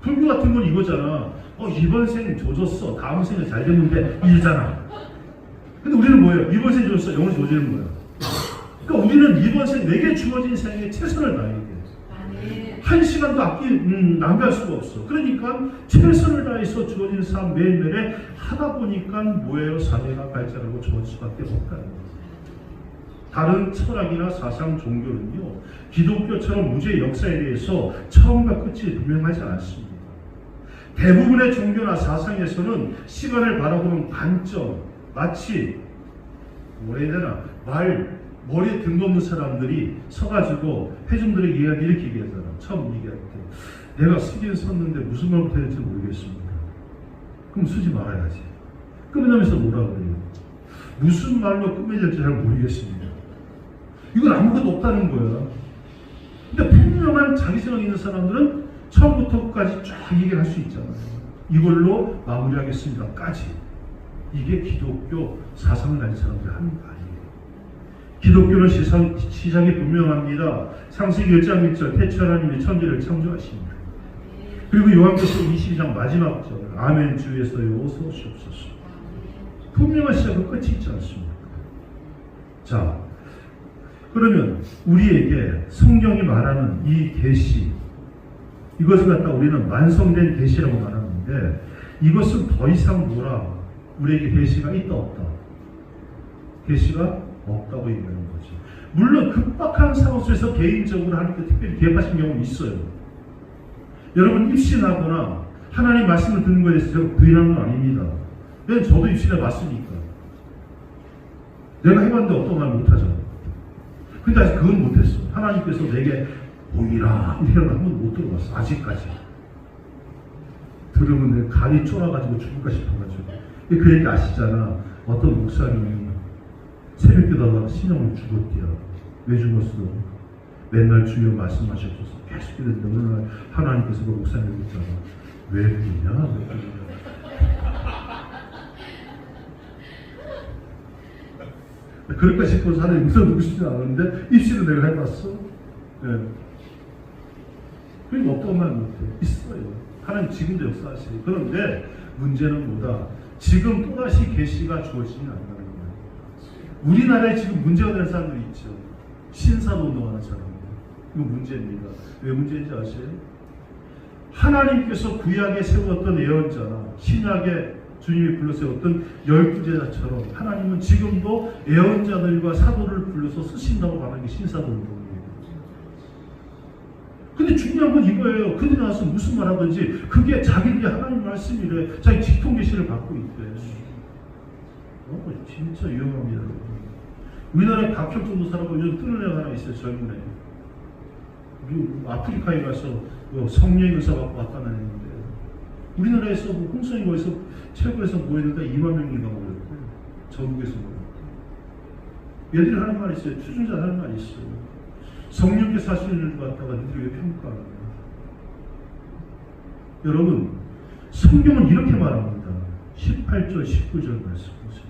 불교 같은 건 이거잖아. 이번 생 조졌어. 다음 생에 잘 됐는데 이잖아. 근데 우리는 뭐예요? 이번 생 조졌어. 영원히 조지는 거야. 그러니까 우리는 이번 생 내게 주어진 생에 최선을 다해야 돼. 한 시간도 낭비할 수가 없어. 그러니까 최선을 다해서 주어진 삶 매일매일에 하다 보니까 뭐예요? 사회가 발전하고 좋을 수밖에 없다는 거예요. 다른 철학이나 사상, 종교는요, 기독교처럼 무죄의 역사에 대해서 처음과 끝이 분명하지 않습니다. 대부분의 종교나 사상에서는 시간을 바라보는 관점, 마치 뭐라 해야 되나, 머리에 등 없는 사람들이 서가지고 회중들에게 이렇게 얘기하잖아. 처음 얘기할 때 내가 쓰긴 썼는데 무슨 말부터 해야 될지 모르겠습니다. 그럼 쓰지 말아야지. 끊으면서 뭐라 그래요? 무슨 말로 끝맺어야 될지 잘 모르겠습니다. 이건 아무것도 없다는 거야. 근데 분명한 자기생각 있는 사람들은 처음부터 끝까지 쫙 얘기를 할 수 있잖아요. 이걸로 마무리하겠습니다까지. 이게 기독교 사상을 가진 사람들이 하는 거 아니에요. 기독교는 시작이 분명합니다. 창세기 1장 1절 태초 하나님이 천지를 창조하십니다. 그리고 요한계시록 22장 마지막 절 아멘 주에서요 어서 오시옵소서. 분명한 시작과 끝이 있지 않습니까? 자, 그러면 우리에게 성경이 말하는 이 계시, 이것을 갖다 우리는 완성된 계시라고 말하는데, 이것은 더 이상 뭐라? 우리에게 계시가 있다 없다? 계시가 없다고 얘기하는 거지. 물론 급박한 상황 속에서 개인적으로 하나님께 특별히 개입하신 경우는 있어요. 여러분 입신하거나 하나님 말씀을 듣는 것에 대해서 제가 부인하는 건 아닙니다. 왜냐면 저도 입신해 봤으니까. 내가 해봤는데 어떤 말 못하잖아. 근데 아직 그건 못했어. 하나님께서 내게 보이라 이렇게 한번 못 들어봤어. 아직까지. 들으면 내 간이 쫄아가지고 죽을까 싶어가지고. 그 얘기 아시잖아. 어떤 목사님이 새벽기도하다가 신형을 죽었대요. 왜 죽었어? 맨날 주여 말씀하셨어서 계속 기도했는데 어느 날 하나님께서 그 목사님을 묻잖아. 왜 그러냐? 왜 그러냐? 그럴까 싶어서 하나님 목사 듣고 싶지 않았는데 입시도 내가 해봤어. 예. 그러니까 없다고 말 못해요. 있어요. 하나님 지금도 역사하세요. 그런데 문제는 뭐다? 지금 또다시 계시가 주어지지 않는다는 거예요. 우리나라에 지금 문제가 되는 사람들이 있죠. 신사운동하는 사람들. 이거 문제입니다. 왜 문제인지 아세요? 하나님께서 구약에 세웠던 예언자나 신약에 주님이 불러세웠던 12제자처럼 하나님은 지금도 예언자들과 사도를 불러서 쓰신다고 하는 게 신사운동이에요. 근데 중요한 건 이거예요. 그들이 나와서 무슨 말 하든지 그게 자기들이 하나님 말씀이래. 자기 직통 계시를 받고 있대. 진짜 위험합니다. 우리나라에 박혁정도 사람하고 요즘 뜨는 애가 하나 있어요. 젊은 애. 아프리카에 가서 성령 의사 받고 왔다는 애인데 우리나라에서 홍성이 거기서 체육관에서 모였는데 2만 명인가 모였대. 전국에서 모였대. 얘들이 하는 말이 있어요. 추종자 하는 말이 있어요. 성령께서 하시는 일을 갖다가 너희들이 왜 평가하는 거예요? 여러분, 성경은 이렇게 말합니다. 18절, 19절 말씀 보세요.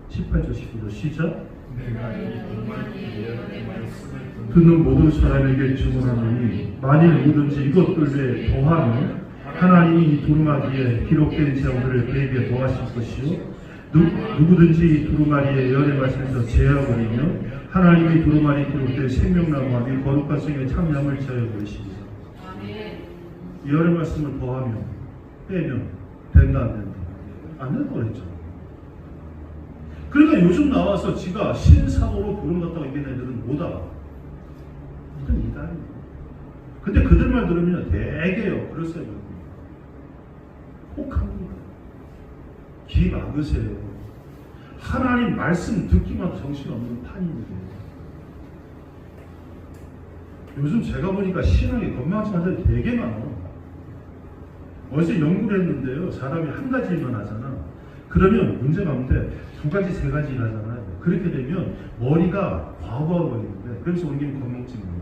18절, 19절 시작. 듣는 모든 사람에게 주문하노니 만일 누구든지 이것들 외에 더하면 하나님이 이 두루마리에 기록된 제목들을 그에게 더하실 것이요 누구든지 이 두루마리에 예언의 말씀에서 제하버리면 하나님이 두루마리에 기록된 생명나무와 및 거룩한 성의 참여함을 제하여 버리십니다. 예언의 말씀을 더하면 빼면 된다 안 된다? 안 된다고 그랬죠. 그러니까 요즘 나와서 지가 신사도로 부름 갖다가 이긴 애들은 뭐다? 이건 이단이에요. 근데 그들 말 들으면 되게요. 그러세요. 혹합니다. 귀 막으세요. 하나님 말씀 듣기만 정신없는 판입니다. 요즘 제가 보니까 신앙에 건망증 환자들이 되게 많아요. 어디서 연구를 했는데요. 사람이 한 가지 일만 하잖아. 그러면 문제가 없는데 두 가지, 세 가지 일 하잖아요. 그렇게 되면 머리가 과부하 보이는데 그래서 우리는 건망증이 있는데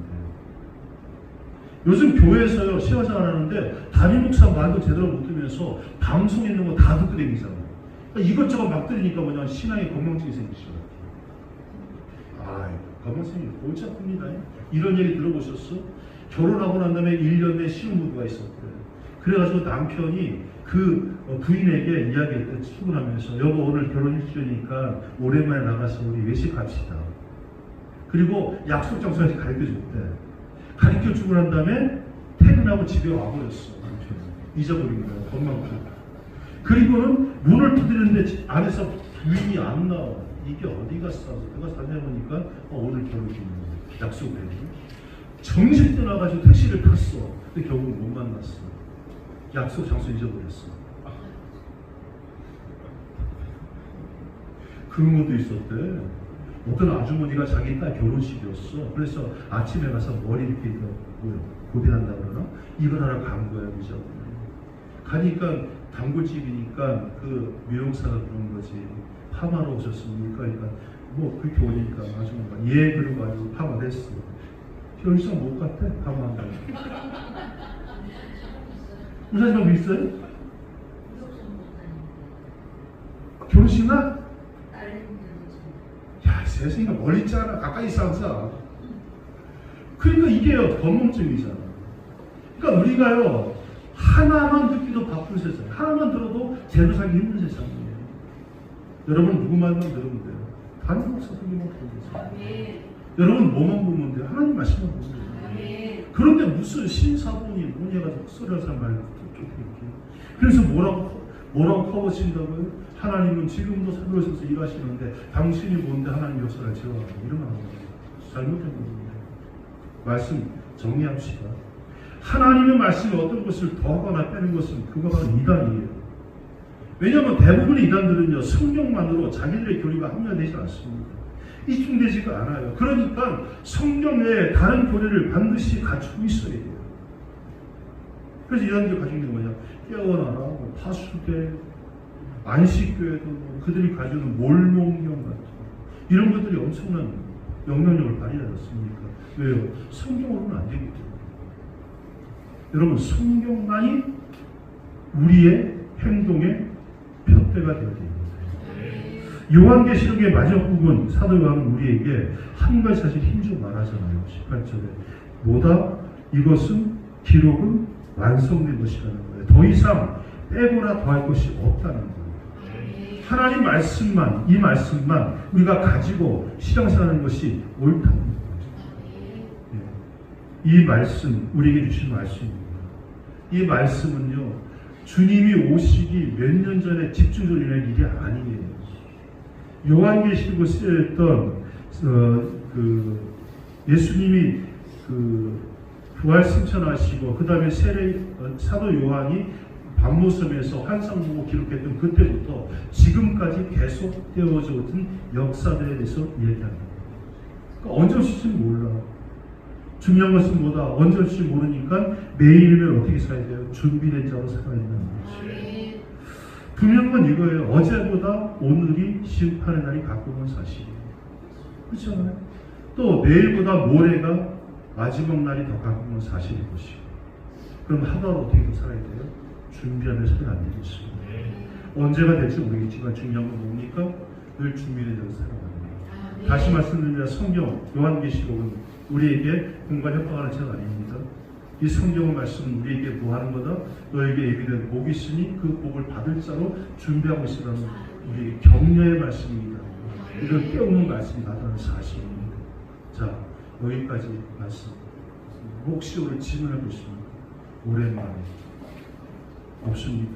요즘 교회에서요 시간생활 하는데 담임 목사 말도 제대로 못 들으면서 방송에 있는 거 다 듣고 다니잖아요. 그러니까 이것저것 막 들으니까 뭐냐 신앙에 건망증이 생기죠. 건망증이 골치 아픕니다. 이런 얘기 들어보셨어? 결혼하고 난 다음에 1년 내 신혼부부가 있었대요. 그래가지고 남편이 그 부인에게 이야기했대. 출근하면서 여보 오늘 결혼 1주년이니까 오랜만에 나가서 우리 외식합시다. 그리고 약속 장소에서 가르쳐줬대. 가르쳐주고 난 다음에 퇴근하고 집에 와버렸어. 남편이 잊어버린 거야. 건망증. 그리고는 문을 두드렸는데 안에서 부인이 안 나와. 이게 어디 갔어? 내가 다녀보니까 오늘 결혼식이네. 약속을 해. 정신 떠나가지고 택시를 탔어. 근데 결국 못 만났어. 약속 장소 잊어버렸어. 그런 것도 있었대. 어떤 아주머니가 자기 딸 결혼식이었어. 그래서 아침에 가서 머리 이렇게 고대한다 그러나? 이걸 하러 간 거야, 그죠? 가니까 단골집이니까 그 미용사가 그런 거지. 파마로 오셨습니까? 그러니까 뭐 그렇게 오니까 아주머니가 예 그러고 아주 파마를 했어. 결혼식 못 갔대? 파마한다고. 우리 사람 있어요? 결혼식 날? 야, 세상에 멀리 있잖아. 가까이 있어. 그러니까 이게요, 건망증이잖아. 그러니까 우리가요, 하나만 듣기도 바쁜 세상, 하나만 들어도 제대로 살기 힘든 세상이에요. 여러분 누구 말만 들으면 돼요. 담임 목사 설교만 들으면 돼요. 여러분 뭐만 보면 돼요. 하나님 말씀만 보면 돼요. 그런데 무슨 신사분이 뭐냐가 썰어서 말 그래서 뭐라고 커버친다고요? 하나님은 지금도 사도에서 일하시는데 당신이 뭔데 하나님 역사를 지어가고 이러면 안 돼요. 잘못된 겁니다. 말씀 정리합시다. 하나님의 말씀에 어떤 것을 더하거나 빼는 것은 그거 바로 이단이에요. 왜냐하면 대부분의 이단들은요 성경만으로 자기들의 교리가 합리화되지 않습니다. 입증되지가 않아요. 그러니까 성경 외에 다른 교리를 반드시 갖추고 있어야 돼요. 그래서 이단들이 가지고 있는 거냐? 깨어나라, 파수대, 안식교회도 그들이 가지고 있는 몰몬경 같은 이런 것들이 엄청난 영향력을 발휘하지 않습니까? 왜요? 성경으로는 안 되기 때문에. 여러분 성경만이 우리의 행동의 표대가 되어야 됩니다. 요한계시록의 마지막 부분 사도 요한은 우리에게 한 가지 사실 힘주고 말하잖아요. 18절에 뭐다? 이것은 기록은 완성된 것이라는 거예요. 더 이상 빼거나 더할 것이 없다는 거예요. 하나님 말씀만, 이 말씀만 우리가 가지고 신앙생활하는 것이 옳다는 거예요. 이 말씀, 우리에게 주신 말씀입니다. 이 말씀은요, 주님이 오시기 몇 년 전에 집중적으로 일어난 일이 아니에요. 요한계시록을 쓰였던 예수님이 부활 승천하시고 그 다음에 사도 요한이 반모섬에서 환상 보고 기록했던 그때부터 지금까지 계속 되어져 오던 역사들에 대해서 이야기합니다. 그러니까 언제 올지 몰라. 중요한 것은 뭐다? 언제 올지 모르니까 매일매일 어떻게 살아야 돼요? 준비된 자로 살아야 된다는 것이죠. 분명한 건 이거예요. 어제보다 오늘이 심판의 날이 가까운 사실이에요. 그렇잖아요. 또 내일보다 모레가 마지막 날이 더 가까운 사실인 것이고. 그럼 하루하루 어떻게 더 살아야 돼요? 준비하면서 안 되겠습니다. 언제가 될지 모르겠지만 중요한 건 뭡니까? 늘 준비된 자로 살아가는 거예요. 다시 말씀드리면 성경 요한계시록은 우리에게 공간 협박하는 책 아닙니다. 이 성경의 말씀은 우리에게 뭐 하는 거다? 너에게 예비된 복이 있으니 그 복을 받을 자로 준비하고 있으라는 우리에게 격려의 말씀입니다. 이걸 깨우는 말씀이 나타나는 사실입니다. 자, 여기까지 말씀. 혹시 오늘 질문해 보십니까? 오랜만에 없습니까?